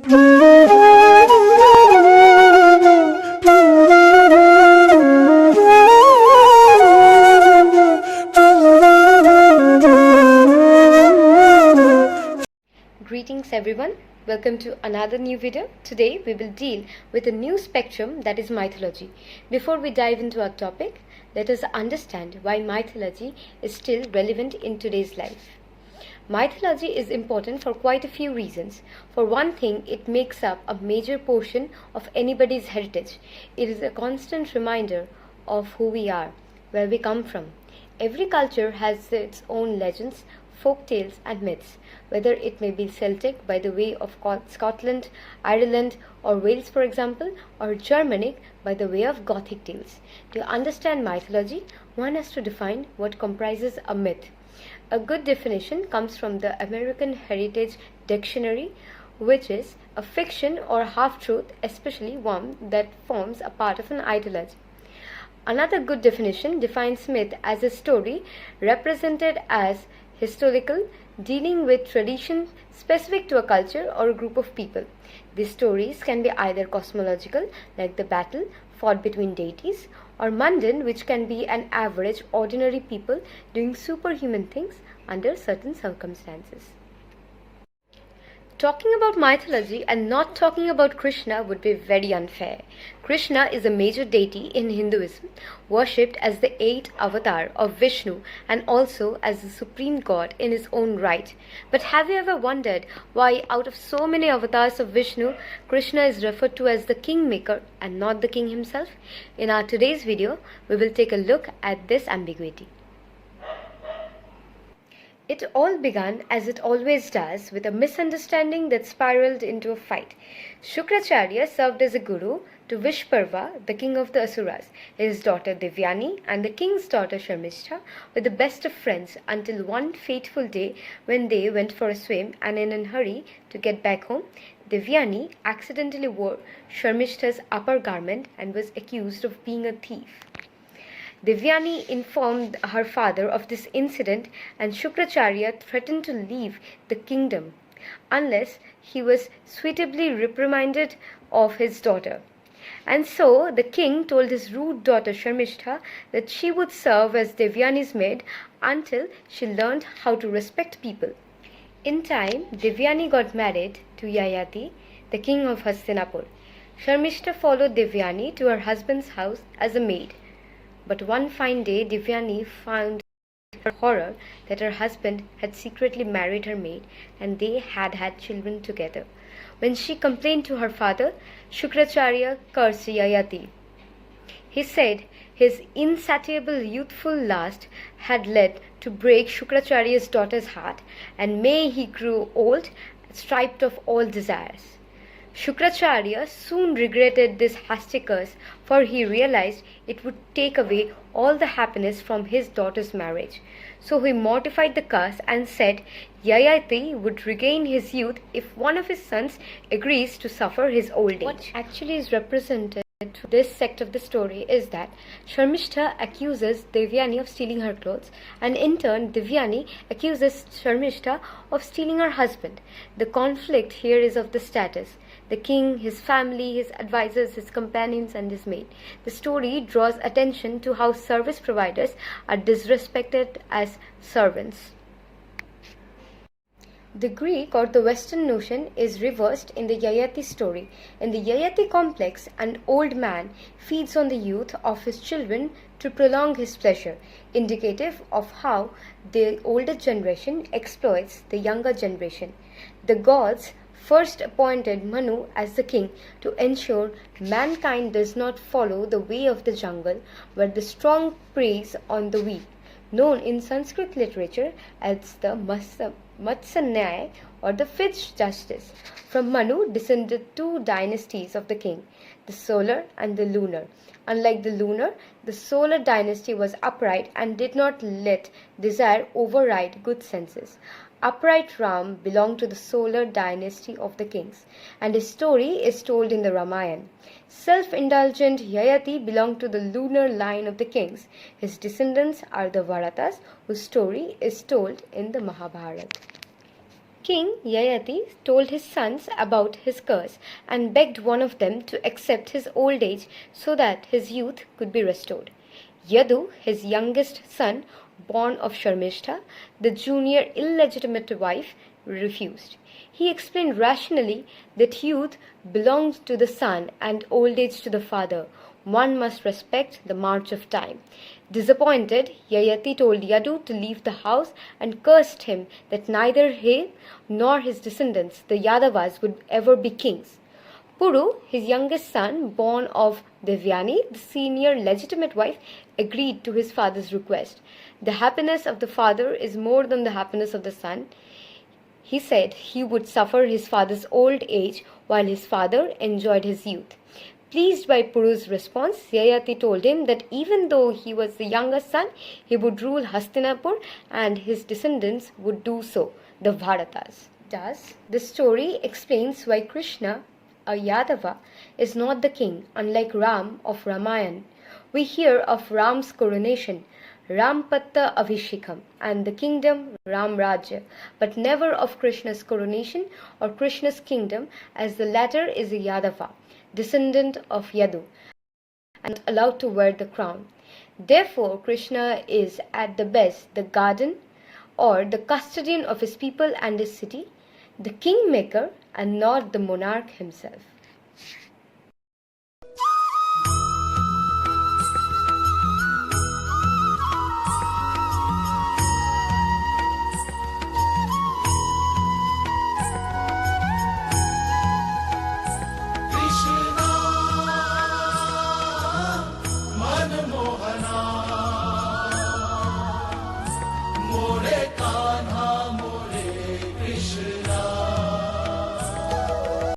Greetings everyone, welcome to another new video. Today we will deal with a new spectrum, that is mythology. Before we dive into our topic, let us understand why mythology is still relevant in today's life. Mythology is important for quite a few reasons. For one thing, it makes up a major portion of anybody's heritage. It is a constant reminder of who we are, where we come from. Every culture has its own legends, folk tales and myths, whether it may be Celtic by the way of Scotland, Ireland or Wales for example, or Germanic by the way of Gothic tales. To understand mythology, one has to define what comprises a myth. A good definition comes from the American Heritage Dictionary, which is a fiction or half-truth, especially one that forms a part of an ideology. Another good definition defines myth as a story represented as historical, dealing with tradition specific to a culture or a group of people. These stories can be either cosmological, like the battle fought between deities, or mundane, which can be an average, ordinary people doing superhuman things under certain circumstances. Talking about mythology and not talking about Krishna would be very unfair. Krishna is a major deity in Hinduism, worshipped as the 8th avatar of Vishnu and also as the supreme god in his own right. But have you ever wondered why out of so many avatars of Vishnu, Krishna is referred to as the kingmaker and not the king himself? In our today's video, we will take a look at this ambiguity. It all began, as it always does, with a misunderstanding that spiraled into a fight. Shukracharya served as a guru to Vishparva, the king of the Asuras. His daughter Devyani and the king's daughter Sharmishta were the best of friends until one fateful day when they went for a swim and in a hurry to get back home, Devyani accidentally wore Sharmishta's upper garment and was accused of being a thief. Devyani informed her father of this incident and Shukracharya threatened to leave the kingdom unless he was suitably reprimanded of his daughter. And so the king told his rude daughter Sharmishta that she would serve as Devyani's maid until she learned how to respect people. In time, Devyani got married to Yayati, the king of Hastinapur. Sharmishta followed Devyani to her husband's house as a maid. But one fine day, Devyani found her horror that her husband had secretly married her maid and they had had children together. When she complained to her father, Shukracharya cursed Yayati. He said his insatiable youthful lust had led to break Shukracharya's daughter's heart, and may he grow old, stripped of all desires. Shukracharya soon regretted this hasty curse, for he realized it would take away all the happiness from his daughter's marriage. So he mortified the curse and said Yayati would regain his youth if one of his sons agrees to suffer his old age. What actually is represented to this sect of the story is that Sharmishta accuses Devyani of stealing her clothes, and in turn Devyani accuses Sharmishta of stealing her husband. The conflict here is of the status: the king, his family, his advisors, his companions and his maid. The story draws attention to how service providers are disrespected as servants. The Greek or the Western notion is reversed in the Yayati story. In the Yayati complex, an old man feeds on the youth of his children to prolong his pleasure, indicative of how the older generation exploits the younger generation. The gods first appointed Manu as the king to ensure mankind does not follow the way of the jungle, where the strong preys on the weak, known in Sanskrit literature as the Matsanyaya or the fifth justice. From Manu descended two dynasties of the king, the solar and the lunar. Unlike the lunar, the solar dynasty was upright and did not let desire override good senses. Upright Ram belonged to the solar dynasty of the kings, and his story is told in the Ramayana. Self-indulgent Yayati belonged to the lunar line of the kings. His descendants are the Varatas, whose story is told in the Mahabharata. King Yayati told his sons about his curse and begged one of them to accept his old age so that his youth could be restored. Yadu, his youngest son, born of Sharmishta, the junior illegitimate wife, refused. He explained rationally that youth belonged to the son and old age to the father. One must respect the march of time. Disappointed, Yayati told Yadu to leave the house and cursed him that neither he nor his descendants, the Yadavas, would ever be kings. Puru, his youngest son, born of Devyani, the senior legitimate wife, agreed to his father's request. The happiness of the father is more than the happiness of the son. He said he would suffer his father's old age while his father enjoyed his youth. Pleased by Puru's response, Yayati told him that even though he was the youngest son, he would rule Hastinapur and his descendants would do so, the Bharatas. Thus, the story explains why Krishna, a Yadava, is not the king, unlike Ram of Ramayana. We hear of Ram's coronation, Rampatta Abhishekam, and the kingdom Ram Rajya, but never of Krishna's coronation or Krishna's kingdom, as the latter is a Yadava, descendant of Yadu, and allowed to wear the crown. Therefore, Krishna is at the best the guardian or the custodian of his people and his city, the kingmaker and not the monarch himself.